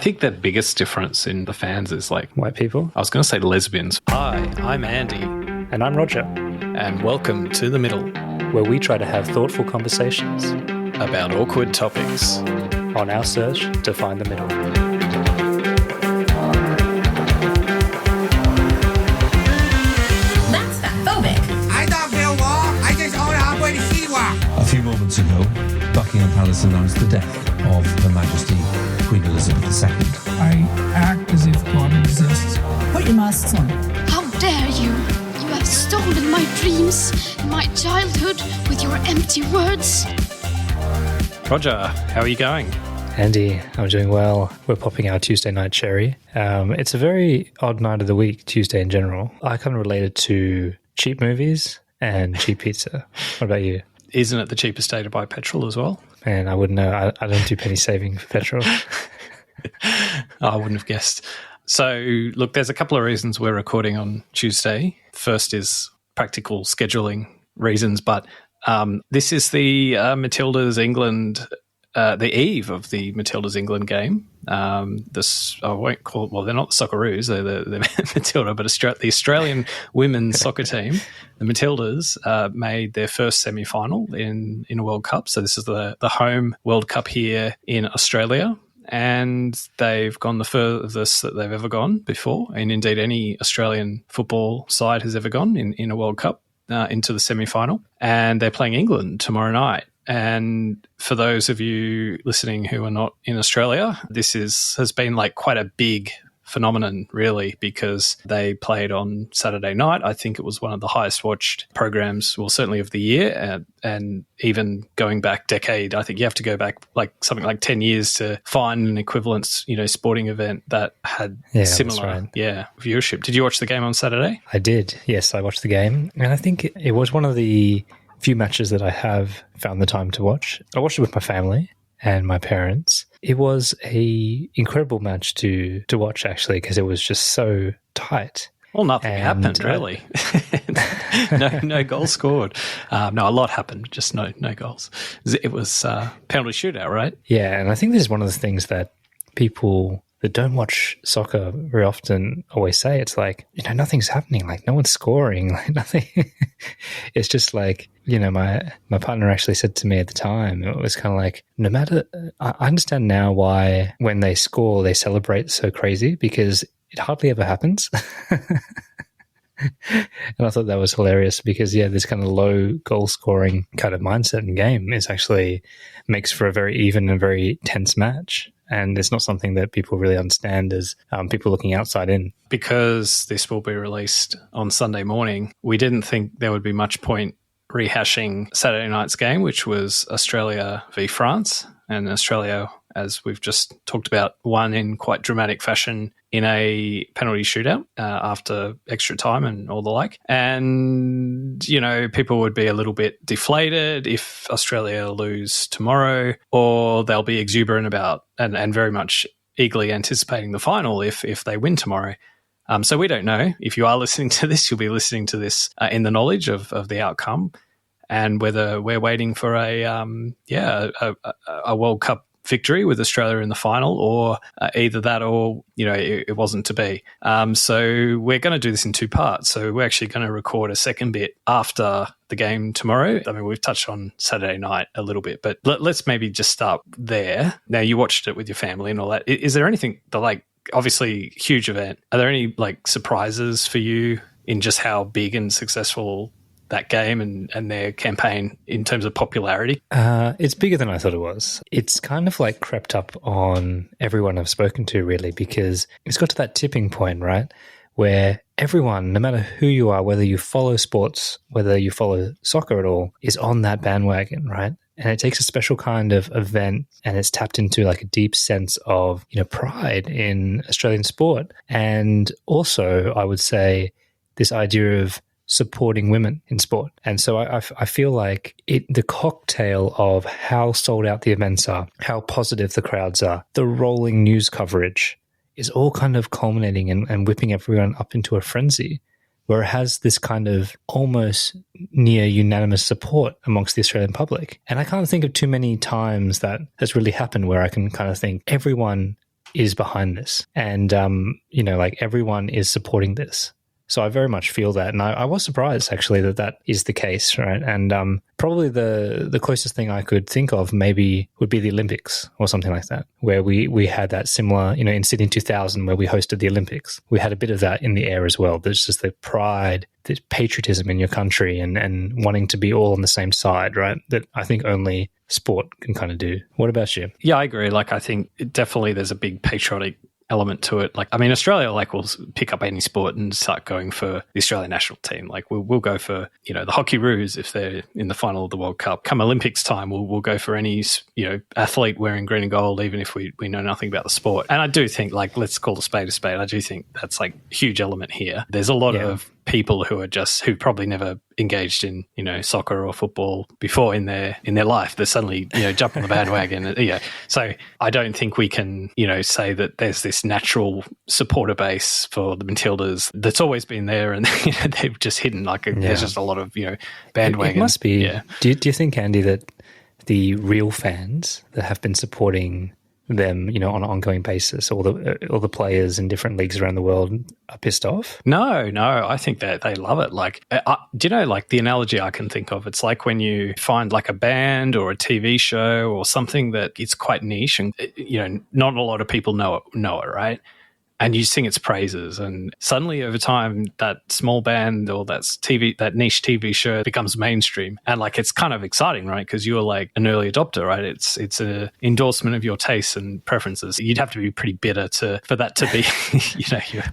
I think the biggest difference in the fans is like White people. I was going to say lesbians. Hi, I'm Andy. And I'm Roger. And welcome to The Middle, where we try to have thoughtful conversations about awkward topics on our search to find the middle. That's fatphobic. I don't feel war. I just own halfway to Siwa. A few moments ago, Buckingham Palace announced the death of Her Majesty Queen Elizabeth II. I act as if God exists. Put your masks on. How dare you! You have stolen my dreams and my childhood with your empty words. Roger, how are you going? Andy, I'm doing well. We're popping our Tuesday night cherry. It's a very odd night of the week, Tuesday in general. I kind of relate it to cheap movies and cheap pizza. What about you? Isn't it the cheapest day to buy petrol as well? Man, I wouldn't know. I don't do penny saving for petrol. I wouldn't have guessed. So, look, there's a couple of reasons we're recording on Tuesday. First is practical scheduling reasons, but this is the Matildas England, the eve of the Matildas England game. I won't call it, well, they're not the Socceroos, they're the Matilda, but the Australian women's soccer team, the Matildas, made their first semi-final in a World Cup. So this is the home World Cup here in Australia. And they've gone the furthest that they've ever gone before, and indeed any Australian football side has ever gone in a World Cup into the semi-final. And they're playing England tomorrow night. And for those of you listening who are not in Australia, this has been like quite a big phenomenon, really, because they played on Saturday night. I think it was one of the highest watched programs, well, certainly of the year, and even going back decade, I think you have to go back like something like 10 years to find an equivalent, sporting event that had similar, viewership. Did you watch the game on Saturday? I did. Yes, I watched the game, and I think it was one of the few matches that I have found the time to watch. I watched it with my family and my parents. It was a incredible match to watch, actually, because it was just so tight. Well, nothing happened, really. No goals scored. No, a lot happened, just no goals. It was penalty shootout, right? Yeah, and I think this is one of the things that people that don't watch soccer very often always say. It's like, nothing's happening. Like, no one's scoring. Like, nothing. It's just like, my partner actually said to me at the time, it was kind of like, no matter, I understand now why when they score, they celebrate so crazy, because it hardly ever happens. And I thought that was hilarious because, this kind of low goal scoring kind of mindset in game is actually makes for a very even and very tense match. And it's not something that people really understand as people looking outside in. Because this will be released on Sunday morning, we didn't think there would be much point rehashing Saturday night's game, which was Australia v France. And Australia, as we've just talked about, won in quite dramatic fashion in a penalty shootout after extra time and all the like. And, people would be a little bit deflated if Australia lose tomorrow, or they'll be exuberant about and very much eagerly anticipating the final if they win tomorrow. So we don't know. If you are listening to this, you'll be listening to this in the knowledge of the outcome, and whether we're waiting for a World Cup victory with Australia in the final, or either that or, it wasn't to be. So we're going to do this in two parts. So we're actually going to record a second bit after the game tomorrow. I mean, we've touched on Saturday night a little bit, but let's maybe just start there. Now, you watched it with your family and all that. Is there anything that, obviously huge event, are there any surprises for you in just how big and successful that game and their campaign in terms of popularity? It's bigger than I thought it was. It's kind of crept up on everyone I've spoken to, really, because it's got to that tipping point, right, where everyone, no matter who you are, whether you follow sports, whether you follow soccer at all, is on that bandwagon, right? And it takes a special kind of event, and it's tapped into a deep sense of, pride in Australian sport. And also, I would say, this idea of supporting women in sport. And so I feel like the cocktail of how sold out the events are, how positive the crowds are, the rolling news coverage is all kind of culminating and whipping everyone up into a frenzy, where it has this kind of almost near unanimous support amongst the Australian public. And I can't think of too many times that has really happened where I can kind of think everyone is behind this. And, like everyone is supporting this. So I very much feel that. And I was surprised, actually, that is the case, right? And probably the closest thing I could think of maybe would be the Olympics or something like that, where we had that similar, in Sydney 2000, where we hosted the Olympics. We had a bit of that in the air as well. There's just the pride, the patriotism in your country and wanting to be all on the same side, right? That I think only sport can kind of do. What about you? Yeah, I agree. Like, I think definitely there's a big patriotic element to it. Like, I mean, Australia, like, will pick up any sport and start going for the Australian national team. Like, we'll go for, the Hockey Roos if they're in the final of the World Cup. Come Olympics time, we'll go for any, athlete wearing green and gold, even if we know nothing about the sport. And I do think, like, let's call a spade a spade. I do think that's, like, a huge element here. There's a lot of people who probably never engaged in, soccer or football before in their life. They're suddenly, jump on the bandwagon. So I don't think we can, say that there's this natural supporter base for the Matildas that's always been there, and they've just hidden. Like, there's just a lot of, bandwagon. It must be. Yeah. Do you think, Andy, that the real fans that have been supporting them, on an ongoing basis, all the players in different leagues around the world are pissed off? No, I think that they love it. Like, do you know, like, the analogy I can think of, it's like when you find like a band or a TV show or something that it's quite niche and, not a lot of people know it, right? And you sing its praises, and suddenly over time that small band or that niche TV show becomes mainstream, and like it's kind of exciting, right? Because you're like an early adopter, right? It's a endorsement of your tastes and preferences. You'd have to be pretty bitter for that to be,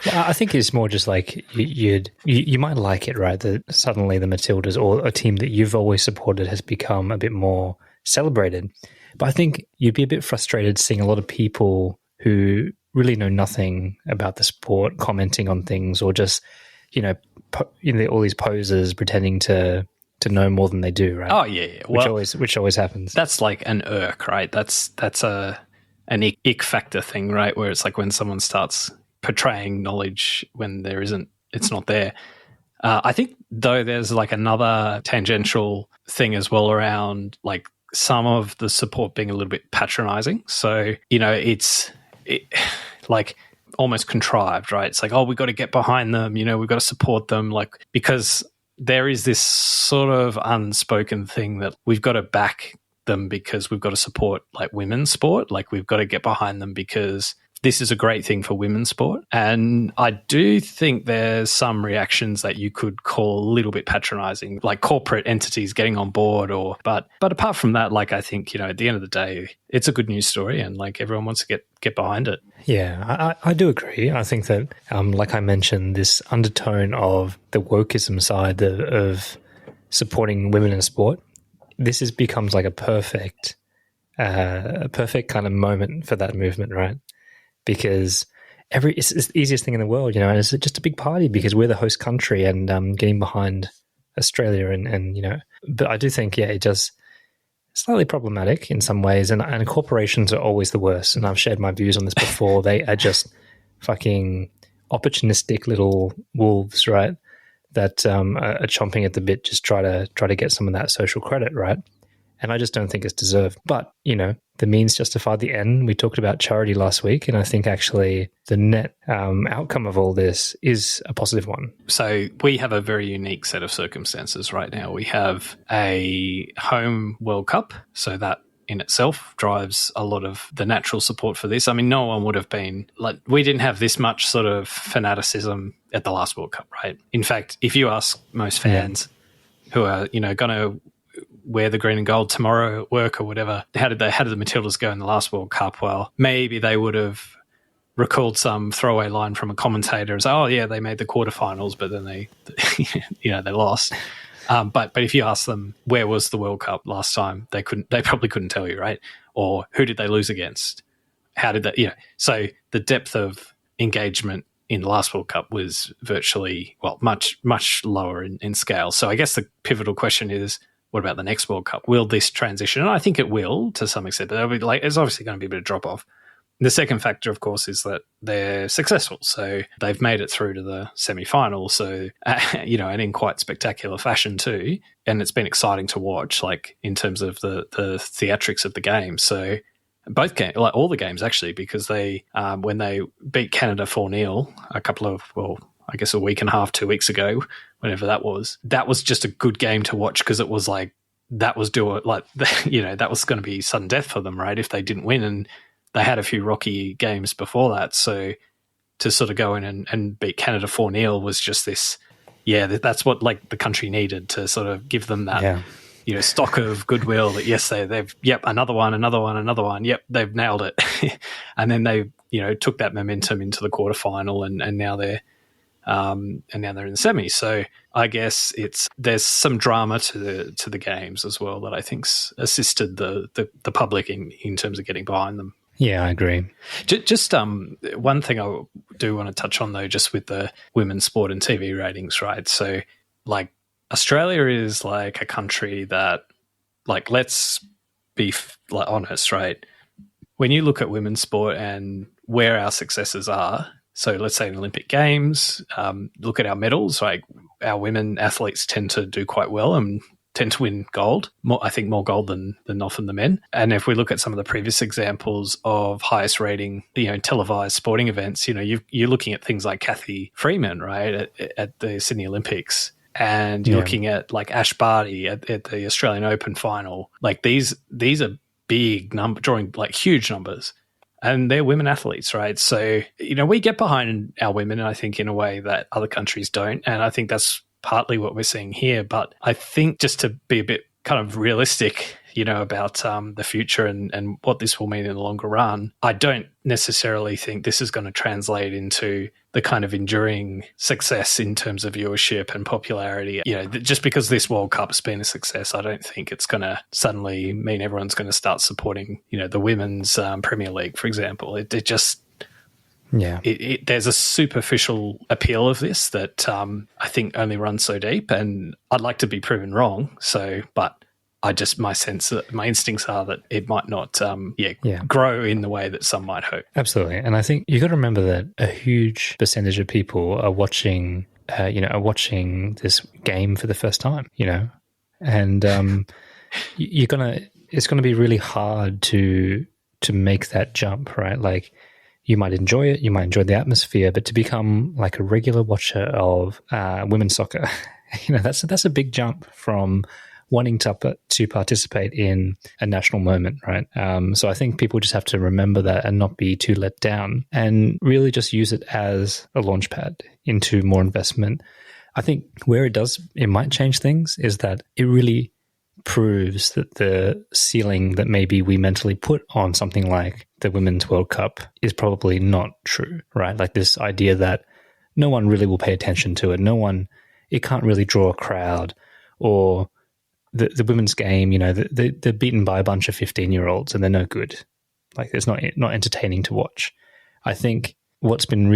Well, I think it's more just like you might like it, right? That suddenly the Matildas or a team that you've always supported has become a bit more celebrated. But I think you'd be a bit frustrated seeing a lot of people who really know nothing about the sport commenting on things, or just all these posers pretending to know more than they do, right? Oh yeah. Well, which always happens. That's like an irk, right? That's an ick factor thing, right? Where it's like when someone starts portraying knowledge when there isn't, it's not there. I think though there's like another tangential thing as well around like some of the support being a little bit patronizing. So it's like almost contrived, right? It's like, oh, we've got to get behind them, we've got to support them, like, because there is this sort of unspoken thing that we've got to back them because we've got to support like women's sport, like we've got to get behind them because this is a great thing for women's sport. And I do think there's some reactions that you could call a little bit patronizing, like corporate entities getting on board, but apart from that, like, I think, at the end of the day, it's a good news story and like everyone wants to get behind it. Yeah, I do agree. I think that, like I mentioned, this undertone of the wokeism side of supporting women in sport, this becomes like a perfect kind of moment for that movement, right? Because it's the easiest thing in the world, and it's just a big party because we're the host country and getting behind Australia and but I do think, it does slightly problematic in some ways, and corporations are always the worst, and I've shared my views on this before. They are just fucking opportunistic little wolves, right, that are chomping at the bit, just try to get some of that social credit, right? And I just don't think it's deserved. But, the means justify the end. We talked about charity last week, and I think actually the net outcome of all this is a positive one. So we have a very unique set of circumstances right now. We have a home World Cup, so that in itself drives a lot of the natural support for this. I mean, no one would have been like, we didn't have this much sort of fanaticism at the last World Cup, right? In fact, if you ask most fans who are, going to wear the green and gold tomorrow at work or whatever, how did the Matildas go in the last World Cup? Well, maybe they would have recalled some throwaway line from a commentator and say, oh yeah, they made the quarterfinals, but then they lost. But if you ask them, where was the World Cup last time? They probably couldn't tell you, right? Or who did they lose against? How did that, so the depth of engagement in the last World Cup was virtually, much, much lower in scale. So I guess the pivotal question is, what about the next World Cup? Will this transition? And I think it will to some extent, but there's obviously going to be a bit of drop off. The second factor, of course, is that they're successful. So they've made it through to the semi-final. So, and in quite spectacular fashion too. And it's been exciting to watch, like in terms of the theatrics of the game. So both games, like all the games actually, because they when they beat Canada 4-0 a week and a half, 2 weeks ago, whenever that was just a good game to watch because it was like that was that was going to be sudden death for them, right? If they didn't win, and they had a few rocky games before that, so to sort of go in and beat Canada 4-0 was just this. Yeah, that's what like the country needed to sort of give them that, stock of goodwill that yes, they've another one, yep, they've nailed it, and then they took that momentum into the quarterfinal, and now they're in the semi. So I guess there's some drama to the games as well that I think's assisted the public in terms of getting behind them. Yeah, I agree. Just one thing I do want to touch on, though, just with the women's sport and TV ratings, right? So, like, Australia is like a country that, like, let's be honest, right? When you look at women's sport and where our successes are, so let's say in Olympic Games, look at our medals, like our women athletes tend to do quite well and tend to win gold, I think more gold than often the men. And if we look at some of the previous examples of highest rating, televised sporting events, you're looking at things like Kathy Freeman, right, at the Sydney Olympics. And you're looking at like Ash Barty at the Australian Open final. Like these are big number, drawing like huge numbers. And they're women athletes, right? So, we get behind our women, I think, in a way that other countries don't. And I think that's partly what we're seeing here. But I think just to be a bit kind of realistic, about the future and what this will mean in the longer run, I don't necessarily think this is going to translate into the kind of enduring success in terms of viewership and popularity. Just because this World Cup has been a success, I don't think it's going to suddenly mean everyone's going to start supporting, the women's Premier League, for example. There's a superficial appeal of this that I think only runs so deep, and I'd like to be proven wrong. But my instincts are that it might not grow in the way that some might hope. Absolutely. And I think you got to remember that a huge percentage of people are watching this game for the first time, and it's going to be really hard to make that jump, right? Like, you might enjoy it, you might enjoy the atmosphere, but to become like a regular watcher of women's soccer, that's a big jump from wanting to participate in a national moment, right? So I think people just have to remember that and not be too let down, and really just use it as a launch pad into more investment. I think where it might change things is that it really proves that the ceiling that maybe we mentally put on something like the Women's World Cup is probably not true, right? Like this idea that no one really will pay attention to it. It can't really draw a crowd, or the women's game, they're beaten by a bunch of 15-year-olds and they're no good. Like, it's not entertaining to watch. I think what's been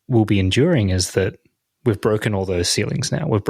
will be enduring is that we've broken all those ceilings now. We've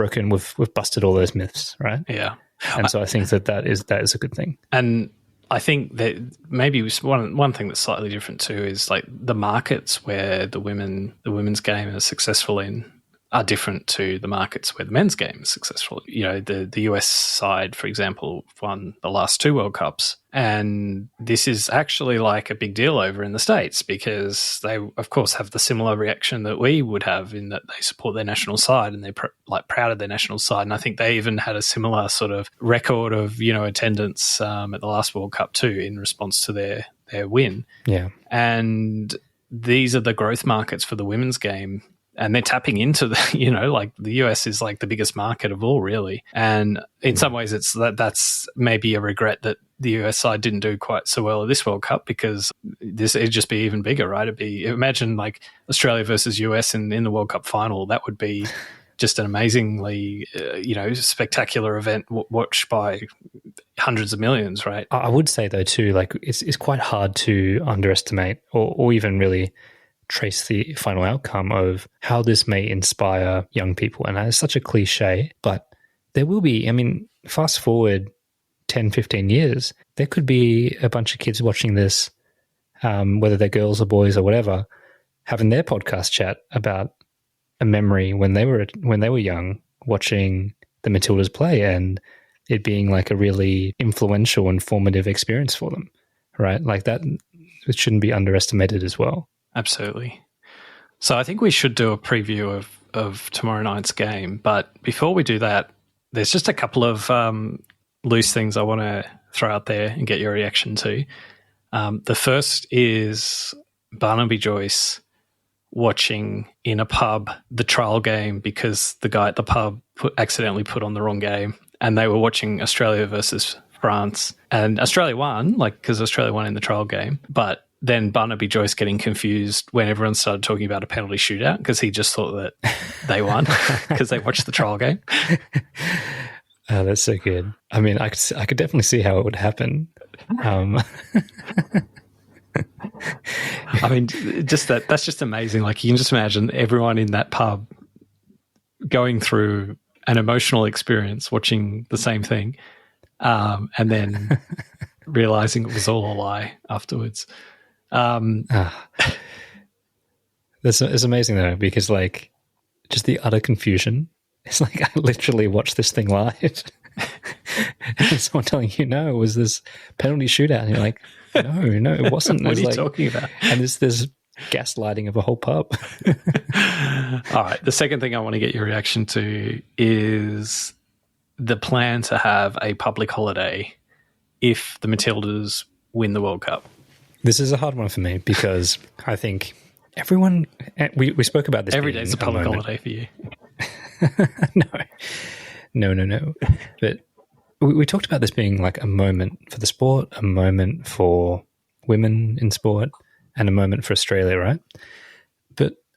busted all those myths, right? Yeah. And so I think that is a good thing. And I think that maybe one thing that's slightly different too is like the markets where the women's game is successful in are different to the markets where the men's game is successful. The US side, for example, won the last 2 World Cups, and this is actually like a big deal over in the States because they, of course, have the similar reaction that we would have in that they support their national side and they're proud of their national side. And I think they even had a similar sort of record of attendance at the last World Cup too in response to their win. Yeah, and these are the growth markets for the women's game. And they're tapping into the US is like the biggest market of all, really. And in some ways, that's maybe a regret that the US side didn't do quite so well at this World Cup, because it'd just be even bigger, right? Imagine like Australia versus US in the World Cup final. That would be just an amazingly, spectacular event watched by hundreds of millions, right? I would say though too, like it's quite hard to underestimate or even really trace the final outcome of how this may inspire young people. And it's such a cliche, but there will be, fast forward 10, 15 years, there could be a bunch of kids watching this, whether they're girls or boys or whatever, having their podcast chat about a memory when they were young, watching the Matildas play, and it being like a really influential and formative experience for them. right? Like that, it shouldn't be underestimated as well. Absolutely. So I think we should do a preview of tomorrow night's game. But before we do that, there's just a couple of loose things I want to throw out there and get your reaction to. The first is Barnaby Joyce watching in a pub the trial game because the guy at the pub accidentally put on the wrong game, and they were watching Australia versus France, and Australia won, like, because Australia won in the trial game. But then Barnaby Joyce getting confused when everyone started talking about a penalty shootout because he just thought that they won because they watched the trial game. Oh, that's so good. I mean, I could definitely see how it would happen. I mean, just that's just amazing. Like, you can just imagine everyone in that pub going through an emotional experience watching the same thing, and then realizing it was all a lie afterwards. It's amazing though, because like just the utter confusion. It's like I literally watched this thing live. And someone telling you, no, it was this penalty shootout. And you're like, no, it wasn't. What are you like, talking about? And there's gaslighting of a whole pub. All right. The second thing I want to get your reaction to is the plan to have a public holiday if the Matildas win the World Cup. This is a hard one for me because I think everyone, we spoke about this. Every day is a public holiday for you. No. But we talked about this being like a moment for the sport, a moment for women in sport, and a moment for Australia, right?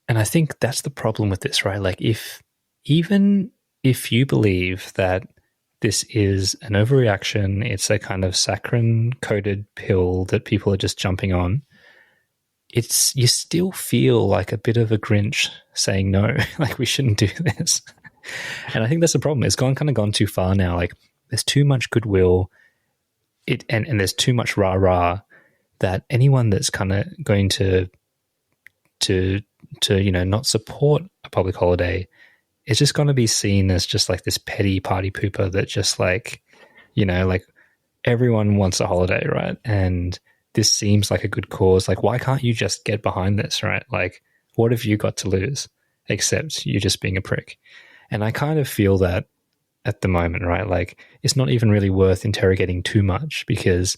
And I think that's the problem with this, right? Like, even if you believe that this is an overreaction, it's a kind of saccharin-coated pill that people are just jumping on, you still feel like a bit of a Grinch saying no, like we shouldn't do this. And I think that's the problem. It's gone too far now. Like, there's too much goodwill, and there's too much rah-rah that anyone that's kind of going to not support a public holiday is just going to be seen as just like this petty party pooper that just like, like everyone wants a holiday, right? And this seems like a good cause. Like, why can't you just get behind this, right? Like, what have you got to lose except you just being a prick? And I kind of feel that at the moment, right? Like, it's not even really worth interrogating too much because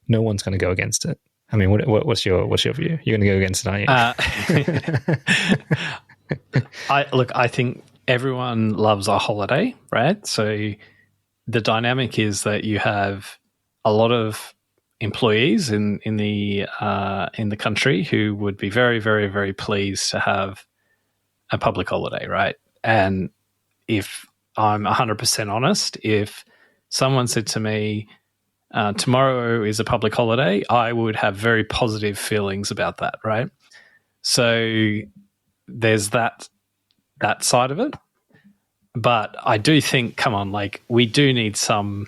no one's going to go against it. I mean, what's your view? You're going to go against it, aren't you? I think everyone loves a holiday, right? So the dynamic is that you have a lot of employees in the country who would be very, very, very pleased to have a public holiday, right? And if I'm 100% honest, if someone said to me, tomorrow is a public holiday, I would have very positive feelings about that, right? So there's that side of it. But I do think, come on, like, we do need some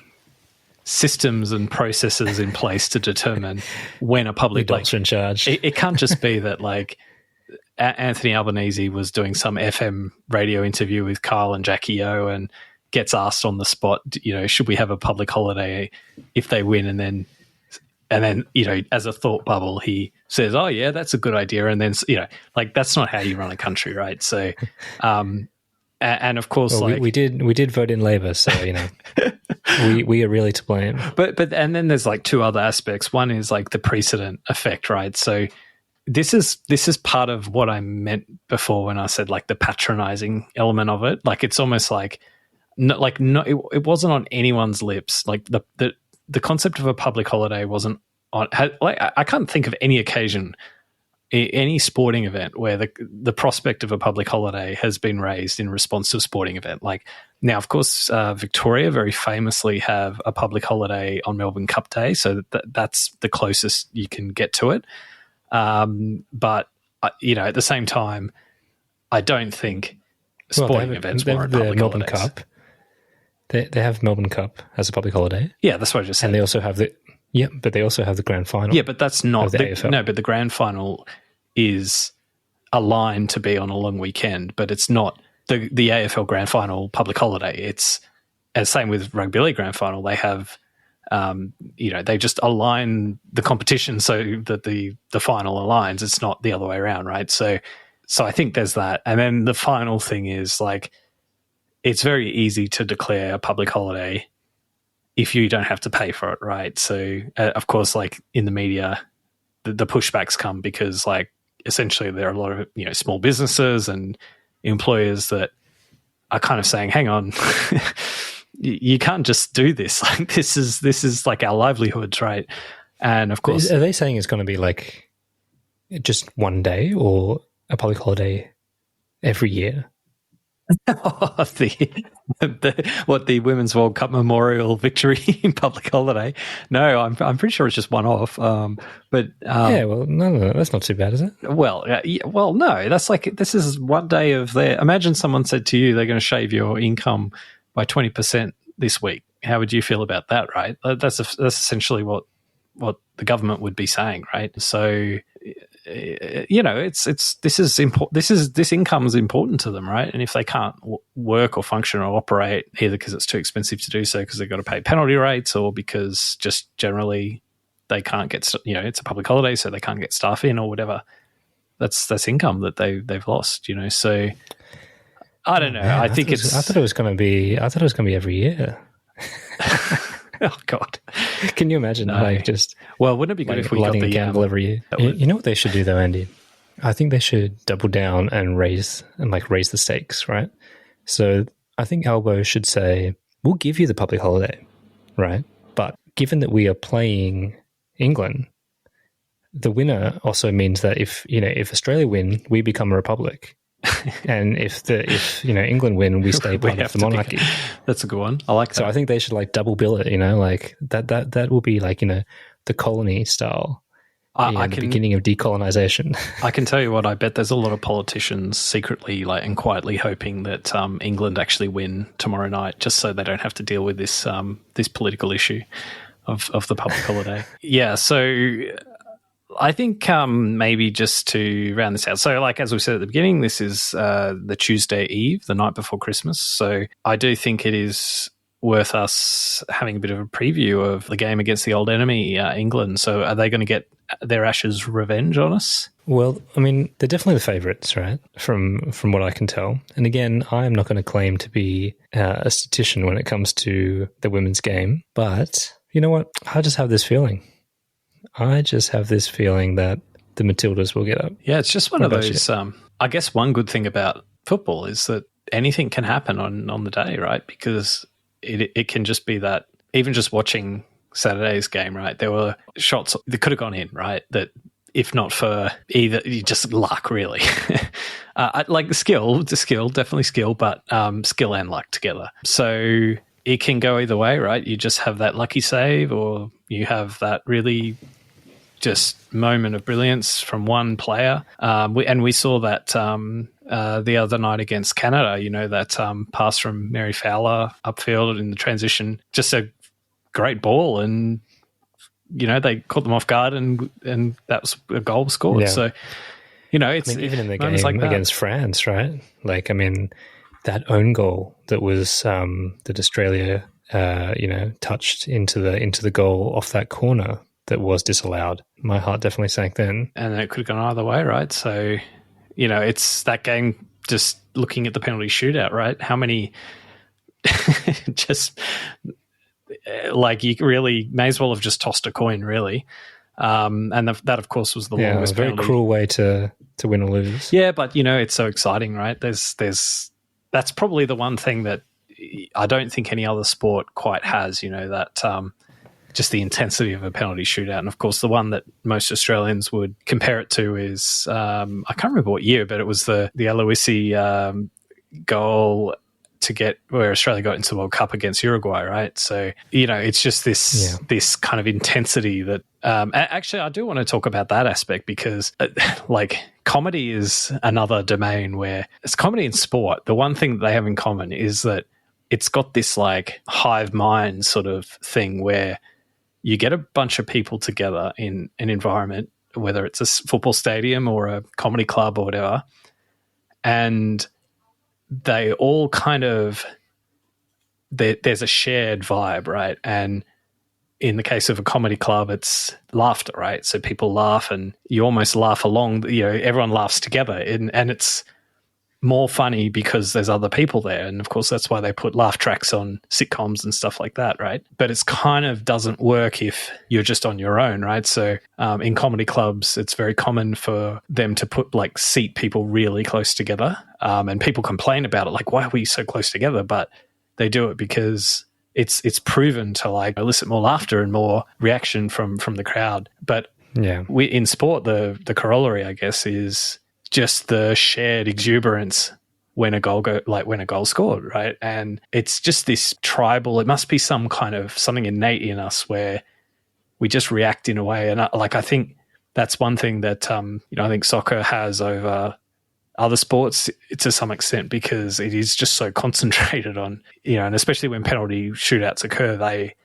systems and processes in place to determine when a public adults are in charge. It can't just be that, like, Anthony Albanese was doing some FM radio interview with Kyle and Jackie O and gets asked on the spot, should we have a public holiday if they win? And then, as a thought bubble, he says, oh yeah, that's a good idea. And then, like, that's not how you run a country, right? So, and of course, well, like we did vote in Labor, so we are really to blame. But and then there's like two other aspects. One is like the precedent effect, right? So this is part of what I meant before when I said like the patronizing element of it. Like, it's almost like it wasn't on anyone's lips. Like the concept of a public holiday wasn't on. I can't think of any occasion, any sporting event where the prospect of a public holiday has been raised in response to a sporting event. Like, now, of course, Victoria very famously have a public holiday on Melbourne Cup Day, so that's the closest you can get to it. But at the same time, I don't think sporting events warrant public Melbourne holidays. Cup. They have Melbourne Cup as a public holiday. Yeah, that's what I just said. And they also have but they also have the grand final. Yeah, but that's not the AFL. No, but the grand final is aligned to be on a long weekend, but it's not the AFL grand final public holiday. It's as same with rugby league grand final. They have they just align the competition so that the final aligns. It's not the other way around, right? So I think there's that. And then the final thing is, like, it's very easy to declare a public holiday if you don't have to pay for it, right? So, of course, like in the media, the pushbacks come because, like, essentially there are a lot of, small businesses and employers that are kind of saying, hang on, you can't just do this. Like, this is like our livelihoods, right? And of course, are they saying it's going to be like just one day or a public holiday every year? The Women's World Cup memorial victory in public holiday? No, I'm pretty sure it's just one off. But well, no, that's not too bad, is it? Well, no, that's like, this is one day of their. Imagine someone said to you they're going to shave your income by 20% this week. How would you feel about that, right? That's essentially what the government would be saying, right? So, this income is important to them, right? And if they can't work or function or operate, either because it's too expensive to do so because they've got to pay penalty rates, or because just generally they can't get, it's a public holiday, so they can't get staff in or whatever. That's income that they've lost, So I don't know. Man, I thought it was going to be every year. Oh God! Can you imagine? No. Wouldn't it be good if we got the candle every year? You know what they should do though, Andy? I think they should double down and raise the stakes, right? So I think Albo should say, "We'll give you the public holiday, right? But given that we are playing England, the winner also means that if Australia win, we become a republic." And if England win, we stay part of the monarchy. That's a good one. I like that. So I think they should like double bill it. Like that will be like the colony style. The beginning of decolonization. I can tell you what. I bet there's a lot of politicians secretly and quietly hoping that England actually win tomorrow night, just so they don't have to deal with this political issue of the public holiday. Yeah. So I think maybe just to round this out. So, like, as we said at the beginning, this is the Tuesday Eve, the night before Christmas. So I do think it is worth us having a bit of a preview of the game against the old enemy, England. So are they going to get their Ashes revenge on us? Well, I mean, they're definitely the favourites, right, from what I can tell. And again, I'm not going to claim to be a statistician when it comes to the women's game. But you know what? I just have this feeling. that the Matildas will get up. Yeah, it's just one of those. I guess one good thing about football is that anything can happen on the day, right? Because it can just be that, even just watching Saturday's game, right? There were shots that could have gone in, right? That if not for either just luck, really. Like definitely skill, but skill and luck together. So it can go either way, right? You just have that lucky save, or you have that really just moment of brilliance from one player. We saw that the other night against Canada, that pass from Mary Fowler upfield in the transition, just a great ball, and they caught them off guard, and that was a goal scored. Yeah. So it's even in the game like against France, right? Like, I mean, that own goal that was that Australia touched into the goal off that corner that was disallowed. My heart definitely sank then. And it could have gone either way, right? So, it's that game, just looking at the penalty shootout, right? How many just you really may as well have just tossed a coin, really. And that, of course, was the longest penalty. A very cruel way to win or lose. Yeah, but, it's so exciting, right? That's probably the one thing that I don't think any other sport quite has, that just the intensity of a penalty shootout. And, of course, the one that most Australians would compare it to is, I can't remember what year, but it was the Aloisi goal where Australia got into the World Cup against Uruguay, right? So, it's just this kind of intensity that actually I do want to talk about that aspect, because comedy is another domain where it's comedy and sport. The one thing that they have in common is that it's got this hive mind sort of thing where you get a bunch of people together in an environment, whether it's a football stadium or a comedy club or whatever, and they all kind of, there's a shared vibe, right? And in the case of a comedy club, it's laughter, right? So people laugh and you almost laugh along, everyone laughs together, and it's more funny because there's other people there. And of course, that's why they put laugh tracks on sitcoms and stuff like that, right? But it's kind of doesn't work if you're just on your own, right? So in comedy clubs, it's very common for them to put like seat people really close together. And people complain about it, like, why are we so close together? But they do it because it's proven to like elicit more laughter and more reaction from the crowd. But in sport, the corollary, I guess, is just the shared exuberance when a goal scored, right? And it's just this tribal. It must be some kind of something innate in us where we just react in a way. And I think that's one thing that I think soccer has over other sports to some extent, because it is just so concentrated on, and especially when penalty shootouts occur, they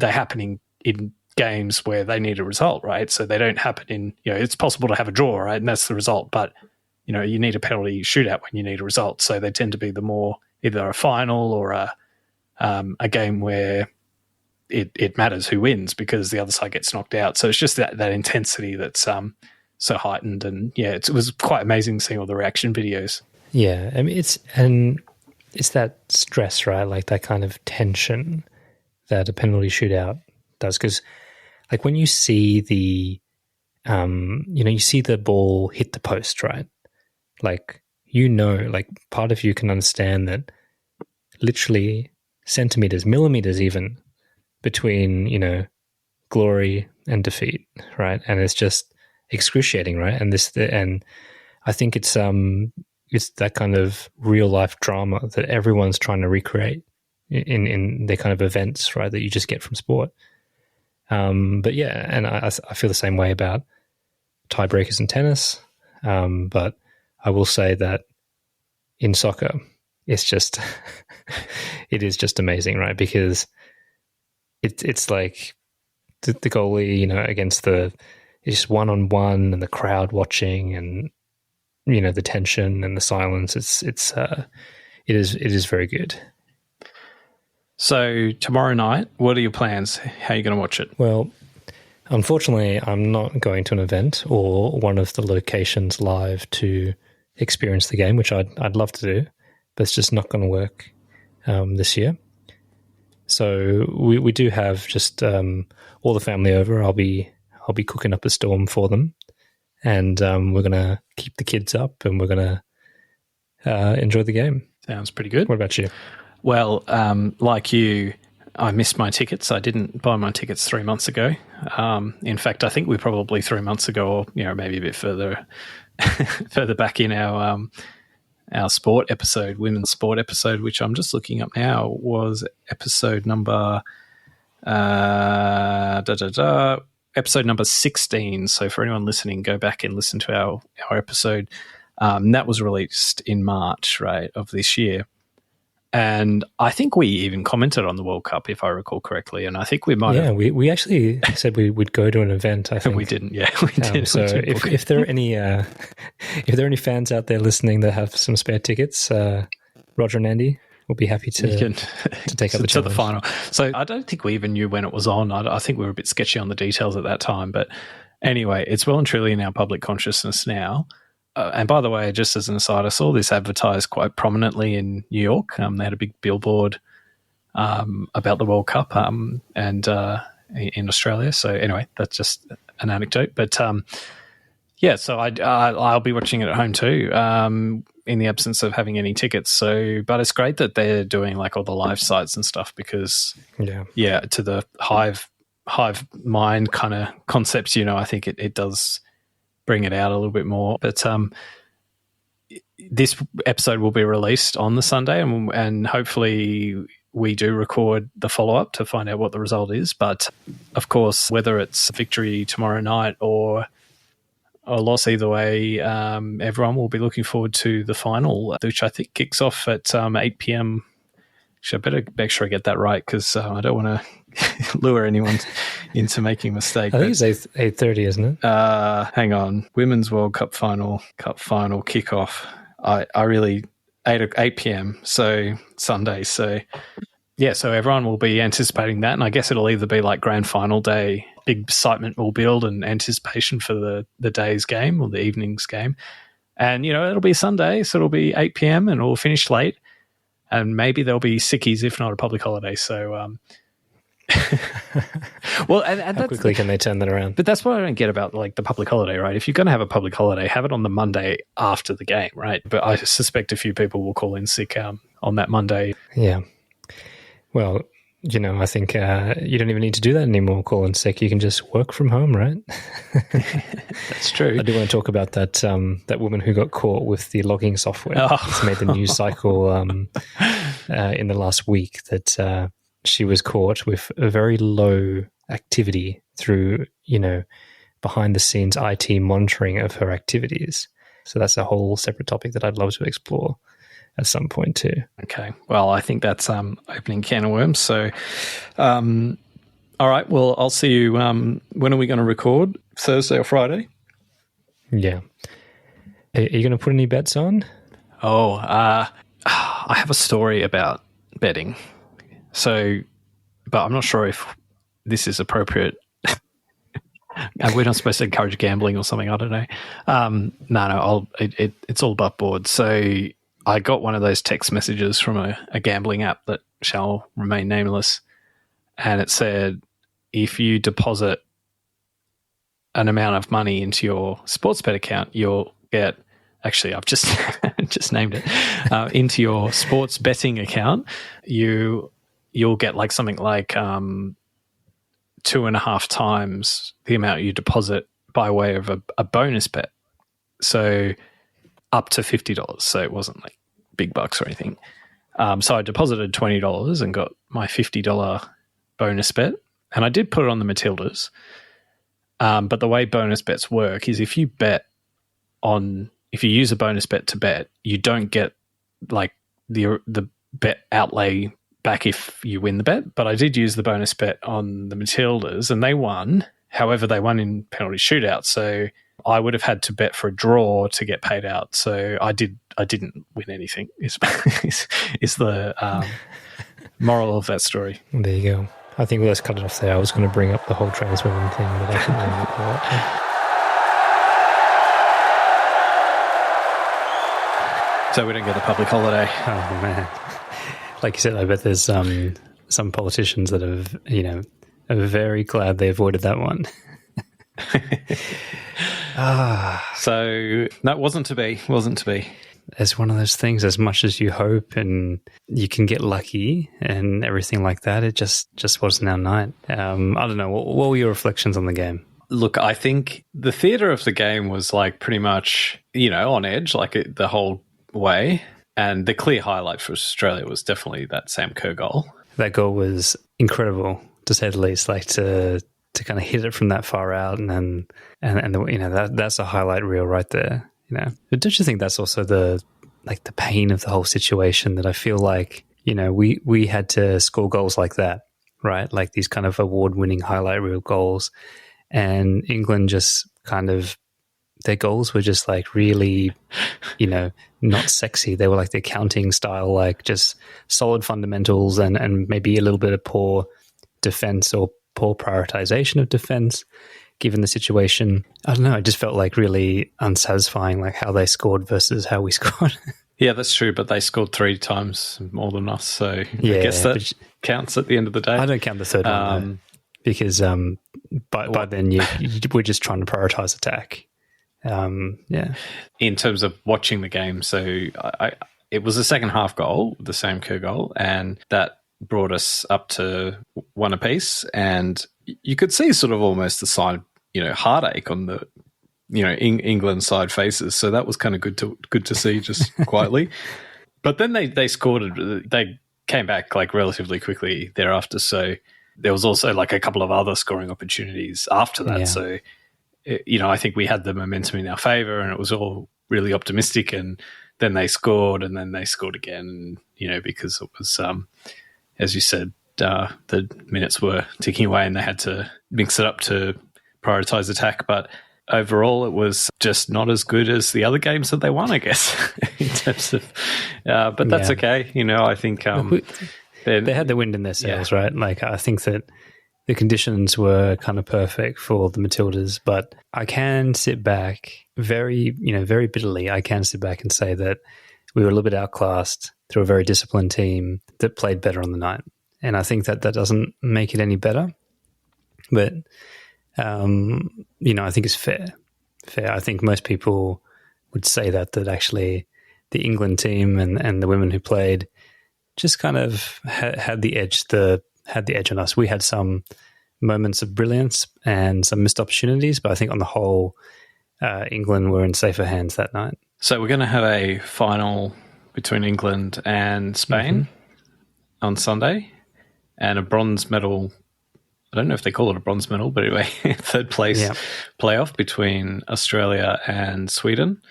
happen in games where they need a result, right? So they don't happen in, it's possible to have a draw, right? And that's the result. But, you need a penalty shootout when you need a result. So they tend to be the more either a final or a game where it matters who wins because the other side gets knocked out. So it's just that intensity that's so heightened. And it was quite amazing seeing all the reaction videos. Yeah. I mean, it's that stress, right? Like that kind of tension that a penalty shootout does. Because like when you see the, you see the ball hit the post, right? Like, like part of you can understand that literally centimeters, millimeters even between, glory and defeat, right? And it's just excruciating, right? And I think it's that kind of real life drama that everyone's trying to recreate in their kind of events, right? That you just get from sport. But yeah, and I feel the same way about tiebreakers in tennis. But I will say that in soccer, it's just, it is just amazing, right? Because it's like the goalie, against it's just one-on-one and the crowd watching and, the tension and the silence. It is very good. So tomorrow night, what are your plans? How are you going to watch it? Well, unfortunately, I'm not going to an event or one of the locations live to experience the game, which I'd love to do, but it's just not going to work this year. So we do have just all the family over. I'll be cooking up a storm for them, and we're going to keep the kids up, and we're going to enjoy the game. Sounds pretty good. What about you? Well, like you, I missed my tickets. I didn't buy my tickets 3 months ago. In fact, I think we probably 3 months ago, or maybe a bit further back in our sport episode, women's sport episode, which I'm just looking up now, was episode number episode number 16. So for anyone listening, go back and listen to our episode. That was released in March, right, of this year. And I think we even commented on the World Cup, if I recall correctly. And I think we might have. Yeah, we actually said we would go to an event, I think. We didn't, yeah. We did. So if there are any fans out there listening that have some spare tickets, Roger and Andy will be happy to take up the challenge. To the final. So I don't think we even knew when it was on. I think we were a bit sketchy on the details at that time. But anyway, it's well and truly in our public consciousness now. And by the way, just as an aside, I saw this advertised quite prominently in New York. They had a big billboard about the World Cup and in Australia. So anyway, that's just an anecdote. But so I'll be watching it at home too, in the absence of having any tickets. So, but it's great that they're doing like all the live sites and stuff because, to the hive mind kind of concepts, I think it does bring it out a little bit more. But this episode will be released on the Sunday, and hopefully we do record the follow-up to find out what the result is. But, of course, whether it's victory tomorrow night or a loss either way, everyone will be looking forward to the final, which I think kicks off at 8 p.m. Actually, I better make sure I get that right because I don't want to lure anyone into making a mistake. I think it's 8:30, isn't it? Hang on. Women's World Cup final kickoff. I really 8 p.m. So Sunday. So yeah, so everyone will be anticipating that, and I guess it'll either be like grand final day, big excitement will build and anticipation for the day's game or the evening's game. And, it'll be Sunday, so it'll be 8 p.m. and it'll finish late. And maybe there'll be sickies if not a public holiday. So, well, and how quickly can they turn that around? But that's what I don't get about like the public holiday, right? If you're going to have a public holiday, have it on the Monday after the game, right? But I suspect a few people will call in sick on that Monday. Yeah. Well, I think you don't even need to do that anymore, call in sick. You can just work from home, right? That's true. I do want to talk about that woman who got caught with the logging software. Oh. It's made the news cycle in the last week that she was caught with a very low activity through, behind the scenes IT monitoring of her activities. So that's a whole separate topic that I'd love to explore at some point too. Okay. Well, I think that's opening can of worms. So, all right. Well, I'll see you. When are we going to record? Thursday or Friday? Yeah. Are you going to put any bets on? Oh, I have a story about betting. So, but I'm not sure if this is appropriate. We're not supposed to encourage gambling or something. I don't know. No. It's all above board. So I got one of those text messages from a gambling app that shall remain nameless, and it said, if you deposit an amount of money into your Sportsbet account, you'll get, actually I've just just named it, into your sports betting account, you'll get like something like 2.5 times the amount you deposit by way of a bonus bet. So up to $50. So it wasn't like big bucks or anything. So I deposited $20 and got my $50 bonus bet. And I did put it on the Matildas. But the way bonus bets work is if you use a bonus bet to bet, you don't get like the bet outlay back if you win the bet. But I did use the bonus bet on the Matildas and they won. However, they won in penalty shootout. So I would have had to bet for a draw to get paid out. So I didn't win anything is the moral of that story. There you go. I think let's cut it off there. I was going to bring up the whole transwomen thing, but I think So we don't get a public holiday. Oh man! Like you said, I bet there's some politicians that are very glad they avoided that one. So that wasn't to be. It's one of those things, as much as you hope and you can get lucky and everything like that, it just wasn't our night. I don't know. What were your reflections on the game? Look, I think the theatre of the game was like pretty much, on edge, like the whole way. And the clear highlight for Australia was definitely that Sam Kerr goal. That goal was incredible, to say the least, like to kind of hit it from that far out. And that's a highlight reel right there. But don't you think that's also the pain of the whole situation, that I feel like, we had to score goals like that, right? Like these kind of award-winning highlight reel goals, and England just kind of, their goals were just like really, not sexy. They were like the accounting style, like just solid fundamentals and maybe a little bit of poor defense or poor prioritization of defense. Given the situation, I don't know, it just felt like really unsatisfying, like how they scored versus how we scored. Yeah, that's true, but they swered 3 times more than us, so yeah, I guess that counts at the end of the day. I don't count the third one, though, because by then we're just trying to prioritize attack. Yeah. In terms of watching the game, so it was a second half goal, the Sam Kerr goal, and that brought us up to 1 apiece, and you could see sort of almost the side, heartache on the, England side faces. So that was kind of good to see, just quietly. But then they scored. They came back like relatively quickly thereafter. So there was also like a couple of other scoring opportunities after that. Yeah. So I think we had the momentum in our favour, and it was all really optimistic. And then they scored, and then they scored again. Because it was, as you said, the minutes were ticking away and they had to mix it up to prioritise attack. But overall, it was just not as good as the other games that they won, I guess, in terms of... but that's okay. I think they had the wind in their sails, right? Like, I think that the conditions were kind of perfect for the Matildas, but I can sit back very bitterly. I can sit back and say that we were a little bit outclassed through a very disciplined team that played better on the night. And I think that doesn't make it any better. But, I think it's fair. I think most people would say that actually the England team and the women who played just kind of had the edge on us. We had some moments of brilliance and some missed opportunities, but I think on the whole, England were in safer hands that night. So we're going to have a final between England and Spain on Sunday, and a bronze medal. I don't know if they call it a bronze medal, but anyway, third place playoff between Australia and Sweden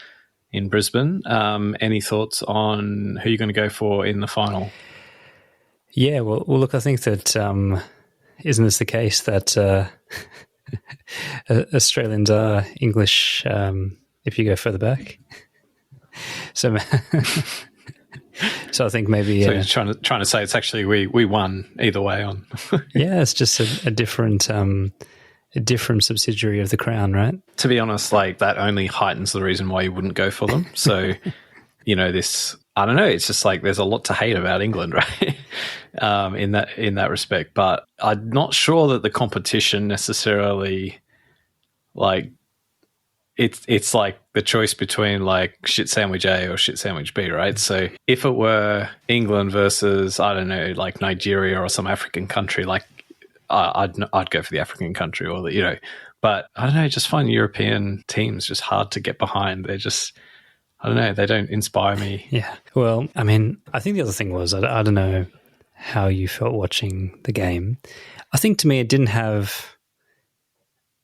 in Brisbane. Any thoughts on who you're going to go for in the final? Yeah, well, look, I think that isn't this the case that Australians are English if you go further back? So I think maybe... So you're trying to say it's actually we won either way on... Yeah, it's just a different subsidiary of the crown, right? To be honest, like, that only heightens the reason why you wouldn't go for them. So, this... I don't know. It's just like there's a lot to hate about England, right? In that respect, but I'm not sure that the competition necessarily, like, it's like the choice between like shit sandwich A or shit sandwich B, right? So if it were England versus, I don't know, like Nigeria or some African country, like I'd go for the African country, or but I don't know. Just find European teams just hard to get behind. They're just, I don't know, they don't inspire me. Yeah. Well, I mean, I think the other thing was, I don't know how you felt watching the game. I think to me it didn't have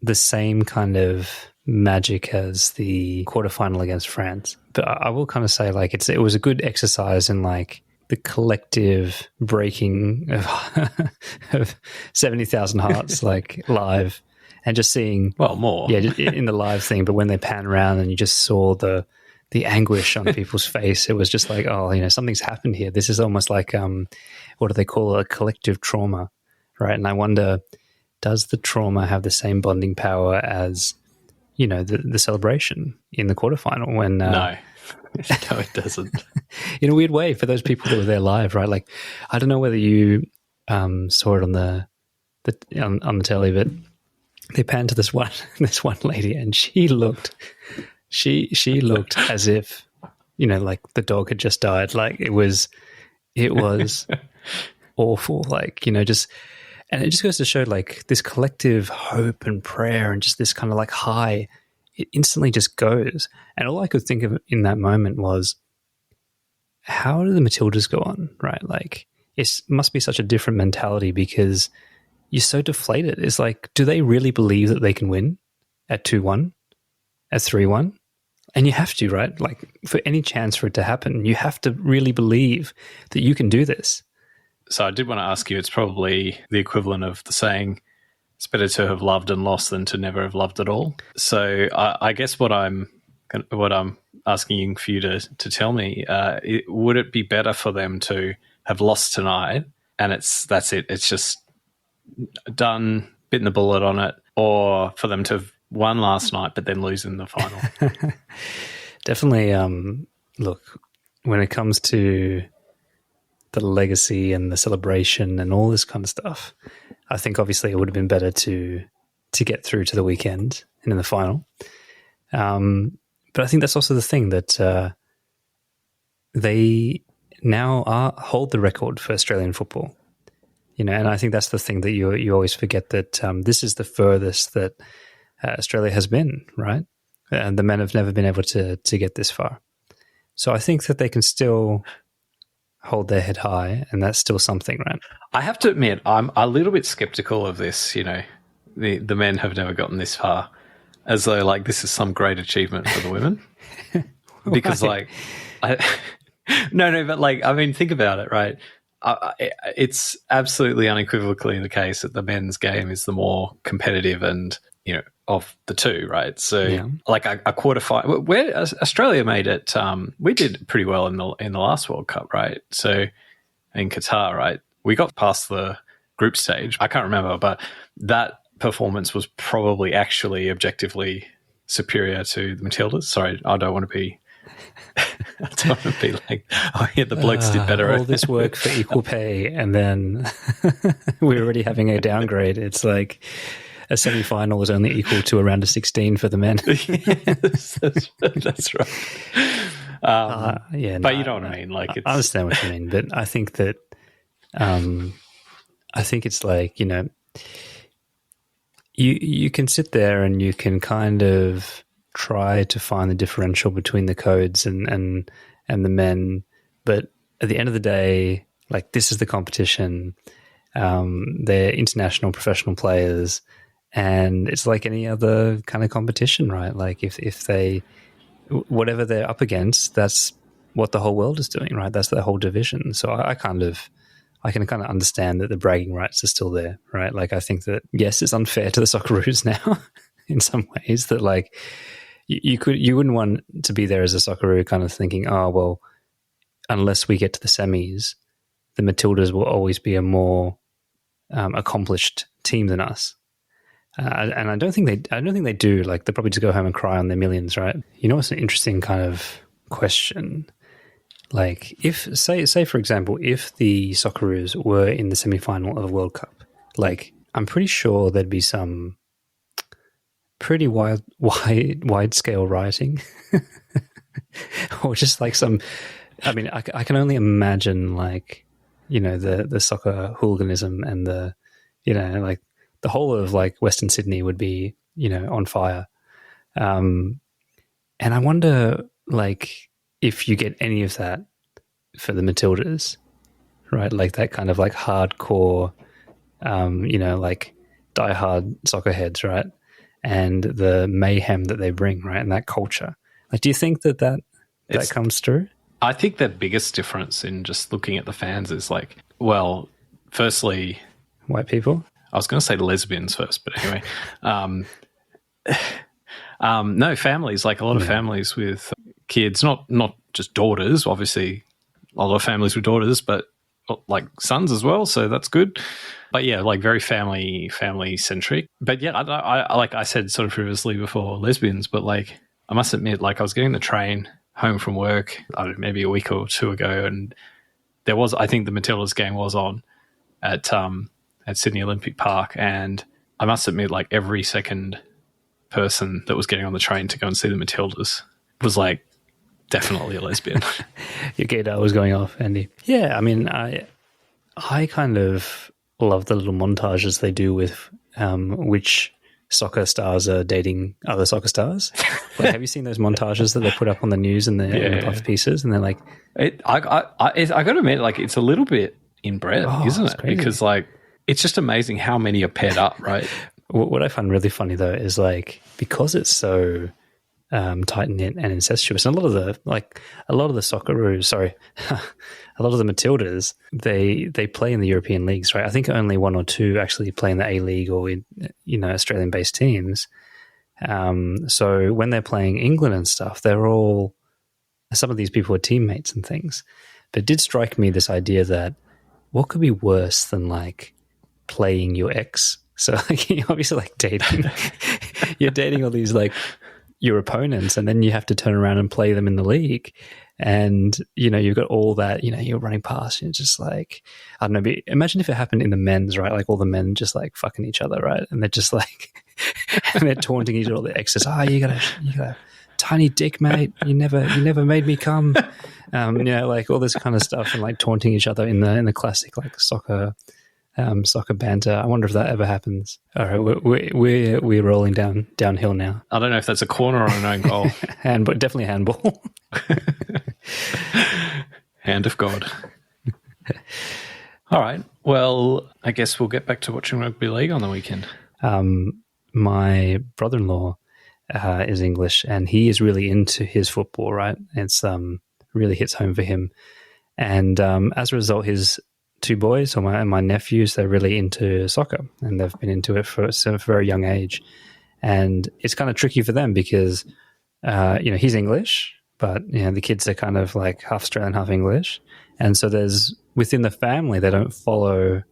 the same kind of magic as the quarterfinal against France. But I will kind of say, like, it was a good exercise in, like, the collective breaking of 70,000 hearts, like, live, and just seeing... Well, more. Yeah, in the live thing, but when they pan around and you just saw the anguish on people's face, it was just like, oh, something's happened here. This is almost like, what do they call it? A collective trauma, right? And I wonder, does the trauma have the same bonding power as, the celebration in the quarterfinal? When No. No, it doesn't. In a weird way, for those people that were there live, right? Like, I don't know whether you saw it on the telly, but they panned to this one lady, and she looked as if, like the dog had just died. Like, it was awful. Like, and it just goes to show, like, this collective hope and prayer and just this kind of like high, it instantly just goes. And all I could think of in that moment was, how do the Matildas go on, right? Like, it must be such a different mentality because you're so deflated. It's like, do they really believe that they can win at 2-1, at 3-1? And you have to, right? Like, for any chance for it to happen, you have to really believe that you can do this. So I did want to ask you, it's probably the equivalent of the saying, it's better to have loved and lost than to never have loved at all. So I guess what I'm asking for you to tell me, would it be better for them to have lost tonight and that's it, it's just done, bitten the bullet on it, or for them to have won last night but then lose in the final? Definitely, look, when it comes to the legacy and the celebration and all this kind of stuff, I think obviously it would have been better to get through to the weekend and in the final. But I think that's also the thing that they now hold the record for Australian football. And I think that's the thing that you always forget, that this is the furthest that Australia has been, right? And the men have never been able to get this far. So I think that they can still hold their head high, and that's still something, right? I have to admit, I'm a little bit skeptical of this. The men have never gotten this far, as though like this is some great achievement for the women. Because but like, I mean, think about it, right? It's absolutely unequivocally the case that the men's game is the more competitive and, of the two, right? So like a quarterfinal, where Australia made it, we did pretty well in the last World Cup, right? So in Qatar, right? we got past the group stage. I can't remember, but that performance was probably actually objectively superior to the Matildas. Sorry, I don't want to be like, oh yeah, the blokes did better. All this work for equal pay, and then we're already having a downgrade. It's like a semi-final is only equal to a round of 16 for the men. Yes, that's right. But you know what I mean. Like, I understand what you mean, but I think that I think it's like, you know, you can sit there and you can kind of try to find the differential between the codes and the men, but at the end of the day, like, this is the competition. They're international professional players, and it's like any other kind of competition, right? Like, if they, whatever they're up against, that's what the whole world is doing, right? That's the whole division. So I can kind of understand that the bragging rights are still there, right? Like, I think that, yes, it's unfair to the Socceroos now in some ways, that like you wouldn't want to be there as a Socceroo kind of thinking, oh, well, unless we get to the semis, the Matildas will always be a more accomplished team than us. And I don't think they do. Like, they probably just go home and cry on their millions, right? You know, it's an interesting kind of question. Like, if say for example, if the Socceroos were in the semi-final of a World Cup, like, I'm pretty sure there'd be some pretty wide scale rioting, or just like some. I mean, I can only imagine, like, you know, the soccer hooliganism and the, you know, like the whole of like Western Sydney would be, you know, on fire. And I wonder, like, if you get any of that for the Matildas, right? Like that kind of like hardcore, you know, like diehard soccer heads, right? And the mayhem that they bring, right? And that culture. Like, do you think that comes through? I think the biggest difference in just looking at the fans is like, well, firstly, white people. I was going to say lesbians first, but anyway, no, families, like a lot of families with kids, not just daughters, obviously a lot of families with daughters, but like sons as well. So that's good. But yeah, like very family centric. But yeah, I like I said sort of previously before, lesbians, but like I must admit, like I was getting the train home from work, maybe a week or two ago, and there was, I think the Matildas game was on at Sydney Olympic Park, and I must admit, like every second person that was getting on the train to go and see the Matildas was like definitely a lesbian. Your gaydar was going off, Andy. Yeah, I mean, I kind of love the little montages they do with which soccer stars are dating other soccer stars. Like, have you seen those montages that they put up on the news and the puff pieces? And they're like, I got to admit, like, it's a little bit inbred, isn't it? Crazy. Because like it's just amazing how many are paired up, right? What I find really funny though is like, because it's so tight knit and incestuous, and a lot of the Socceroos, sorry, a lot of the Matildas, they play in the European leagues, right? I think only one or two actually play in the A League or in, you know, Australian based teams. So when they're playing England and stuff, they're all, some of these people are teammates and things. But it did strike me this idea that what could be worse than like playing your ex? So like, you're obviously like dating, you're dating all these like your opponents, and then you have to turn around and play them in the league. And, you know, you've got all that, you know, you're running past, you're just like, I don't know, imagine if it happened in the men's, right? Like all the men just like fucking each other, right? And they're just like, and they're taunting each other, all the exes. Oh, you got a tiny dick, mate. You never made me come. You know, like all this kind of stuff, and like taunting each other in the classic like soccer banter. I wonder if that ever happens. All right, we're rolling downhill now. I don't know if that's a corner or an own goal. But definitely handball. Hand of God. All right. Well, I guess we'll get back to watching rugby league on the weekend. My brother-in-law is English, and he is really into his football, right? It's really hits home for him. And as a result, his two boys, or my nephews, they're really into soccer, and they've been into it for a very young age. And it's kind of tricky for them because, you know, he's English, but the kids are kind of like half Australian, half English. And so there's within the family, they don't follow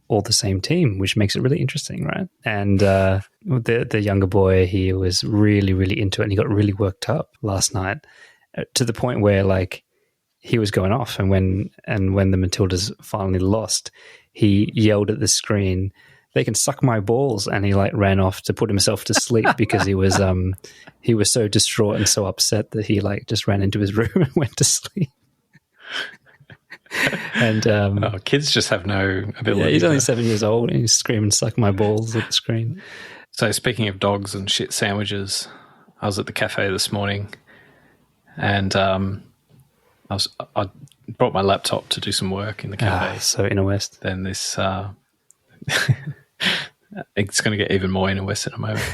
all the same team, which makes it really interesting, right? And the younger boy, he was really, really into it, and he got really worked up last night to the point where like he was going off. And when the Matildas finally lost, he yelled at the screen, "They can suck my balls," and he like ran off to put himself to sleep because he was so distraught and so upset that he like just ran into his room and went to sleep. And kids just have no ability. Yeah, he's only 7 years old and he's screaming, "Suck my balls" at the screen. So speaking of dogs and shit sandwiches, I was at the cafe this morning, and I brought my laptop to do some work in the cafe. So inner west. Then this. It's going to get even more inner west in a moment.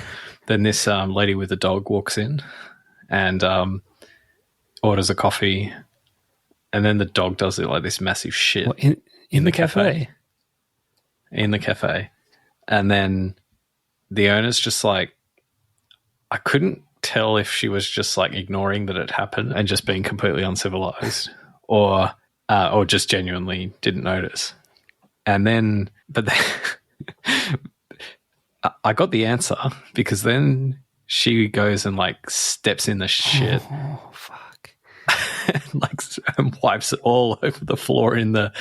Then this lady with a dog walks in and orders a coffee, and then the dog does it like this massive shit in the cafe. In the cafe, and then the owner's just like, I couldn't tell if she was just like ignoring that it happened and just being completely uncivilized, or just genuinely didn't notice. And then, I got the answer because then she goes and like steps in the shit. Oh fuck! and wipes it all over the floor and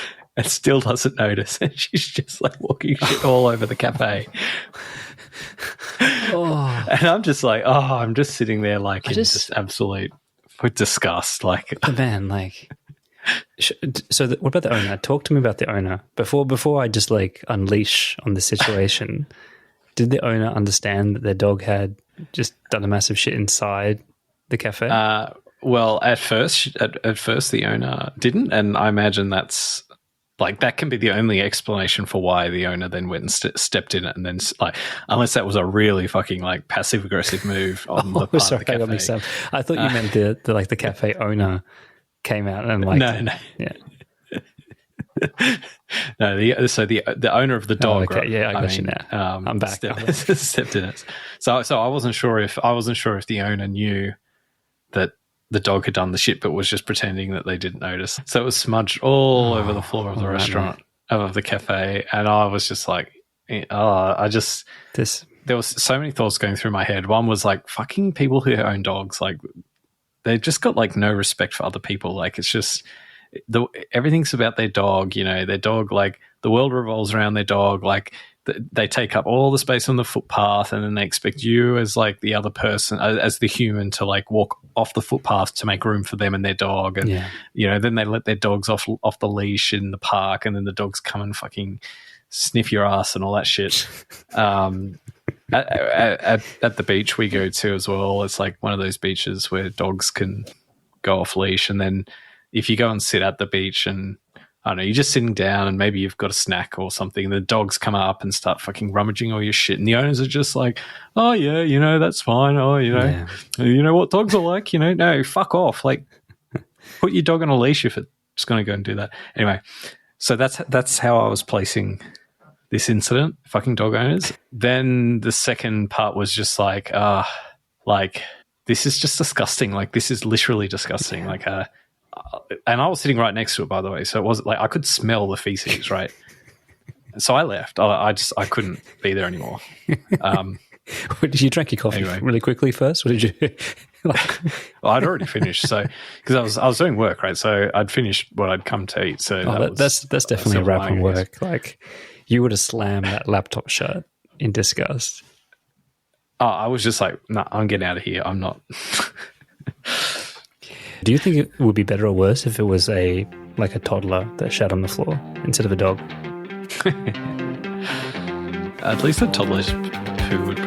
still doesn't notice. And she's just like walking shit all over the cafe. And I'm just like, I'm just sitting there like in just absolute disgust. Like, man, like. So what about the owner? Talk to me about the owner before I just like unleash on the situation. Did the owner understand that their dog had just done a massive shit inside the cafe? Well, at first the owner didn't, and I imagine that's like that can be the only explanation for why the owner then went and stepped in it, and then like unless that was a really fucking like passive aggressive move on the part of the cafe. I thought you meant the cafe owner came out and like no. Yeah. No, the owner of the dog. Okay, right? yeah, I got you now. I'm back. Stepped in it. So I wasn't sure if the owner knew that the dog had done the shit, but was just pretending that they didn't notice. So it was smudged all over the floor of the restaurant, of the cafe, and I was just like, there was so many thoughts going through my head. One was like, fucking people who own dogs, like they've just got like no respect for other people. Like it's just. Everything's about their dog, their dog, like the world revolves around their dog. Like they take up all the space on the footpath, and then they expect you as like the other person, as the human, to like walk off the footpath to make room for them and their dog. And, then they let their dogs off the leash in the park, and then the dogs come and fucking sniff your ass and all that shit. At the beach we go to as well, it's like one of those beaches where dogs can go off leash, and then if you go and sit at the beach and, I don't know, you're just sitting down and maybe you've got a snack or something, the dogs come up and start fucking rummaging all your shit, and the owners are just like, oh, yeah, that's fine. Oh, you know what dogs are like, no, fuck off. Like, put your dog on a leash if it's going to go and do that. Anyway, so that's how I was placing this incident, fucking dog owners. Then the second part was just like, this is just disgusting. Like, this is literally disgusting. Like, and I was sitting right next to it, by the way, so it wasn't like I could smell the feces, right? So I left. I couldn't be there anymore. Did you drink your coffee really quickly first? What did you? Well, I'd already finished, so because I was doing work, right? So I'd finished what I'd come to eat. So that's definitely a wrap on work. Like you would have slammed that laptop shut in disgust. Oh, I was just like, no, I'm getting out of here. I'm not. Do you think it would be better or worse if it was a toddler that shat on the floor instead of a dog? At least the toddler's poo would